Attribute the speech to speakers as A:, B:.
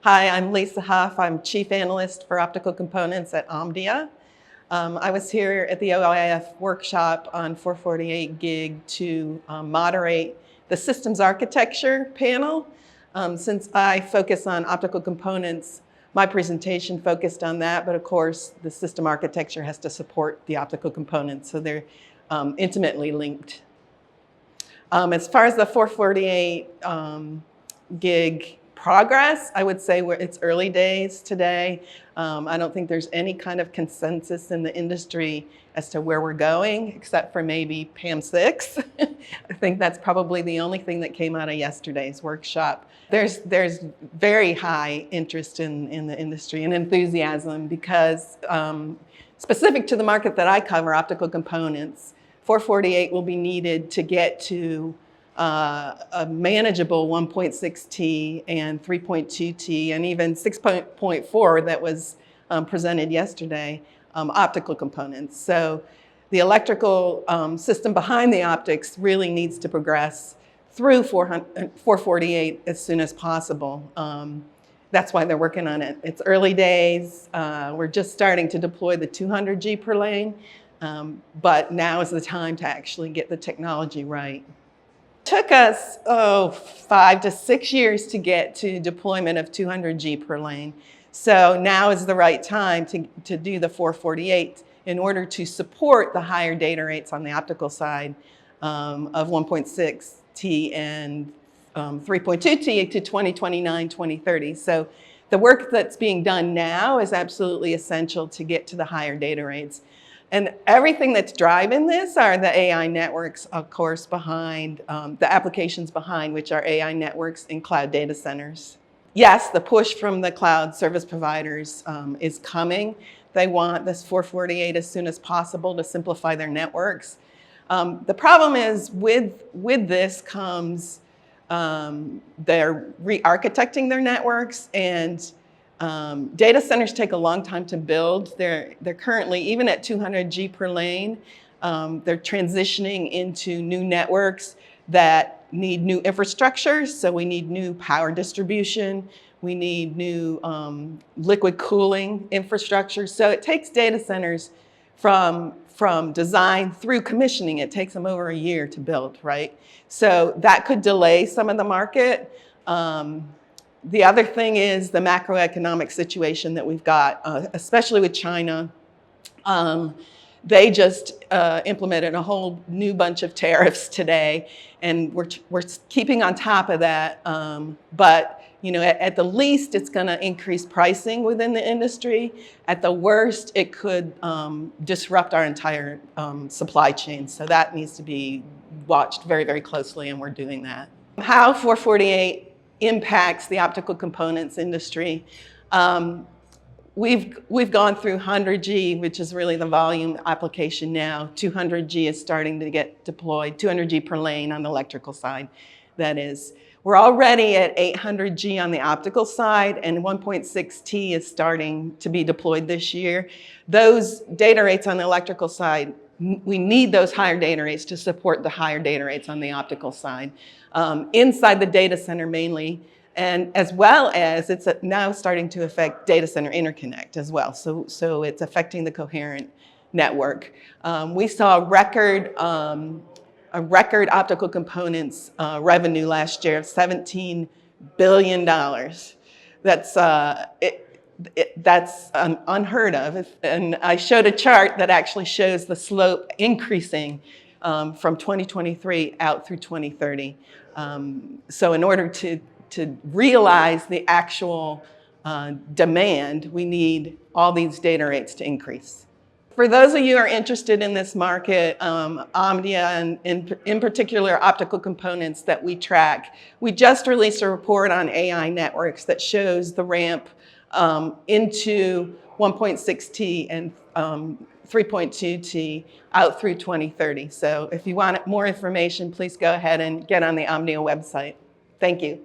A: Hi, I'm Lisa Huff. I'm Chief Analyst for Optical Components at Omdia. I was here at the OIF workshop on 448 gig to moderate the systems architecture panel. Since I focus on optical components, my presentation focused on that, but of course the system architecture has to support the optical components, so they're intimately linked. As far as the 448 gig progress, I would say it's early days today. I don't think there's any kind of consensus in the industry as to where we're going, except for maybe PAM6. I think that's probably the only thing that came out of yesterday's workshop. There's very high interest in the industry and enthusiasm because specific to the market that I cover, optical components, 448 will be needed to get to a manageable 1.6T and 3.2T and even 6.4 that was presented yesterday, optical components. So the electrical system behind the optics really needs to progress through 448 as soon as possible. That's why they're working on it. It's early days. We're just starting to deploy the 200G per lane, but now is the time to actually get the technology right. Took us 5 to 6 years to get to deployment of 200G per lane. So now is the right time to do the 448 in order to support the higher data rates on the optical side of 1.6T and 3.2T to 2029, 2030. So the work that's being done now is absolutely essential to get to the higher data rates. And everything that's driving this are the AI networks, of course, behind, the applications behind which are AI networks in cloud data centers. Yes, the push from the cloud service providers is coming. They want this 448 as soon as possible to simplify their networks. The problem is with this comes they're re-architecting their networks, and data centers take a long time to build. They're currently, even at 200G per lane, they're transitioning into new networks that need new infrastructure. So we need new power distribution. We need new liquid cooling infrastructure. So it takes data centers from design through commissioning. It takes them over a year to build, right? So that could delay some of the market. The other thing is the macroeconomic situation that we've got, especially with China. They just implemented a whole new bunch of tariffs today, and we're keeping on top of that. But you know, at the least, it's going to increase pricing within the industry. At the worst, it could disrupt our entire supply chain. So that needs to be watched very, very closely, and we're doing that. How 448 impacts the optical components industry. We've gone through 100G, which is really the volume application now. 200G is starting to get deployed, 200G per lane on the electrical side, that is. We're already at 800G on the optical side, and 1.6T is starting to be deployed this year. Those data rates on the electrical side, we need those higher data rates to support the higher data rates on the optical side, inside the data center mainly, and as well as it's now starting to affect data center interconnect as well. So it's affecting the coherent network. We saw a record optical components revenue last year of $17 billion. That's unheard of. And I showed a chart that actually shows the slope increasing from 2023 out through 2030. So in order to realize the actual demand, we need all these data rates to increase. For those of you who are interested in this market, Omdia and in particular optical components that we track, we just released a report on AI networks that shows the ramp into 1.6T and 3.2T out through 2030. So if you want more information, please go ahead and get on the Omdia website. Thank you.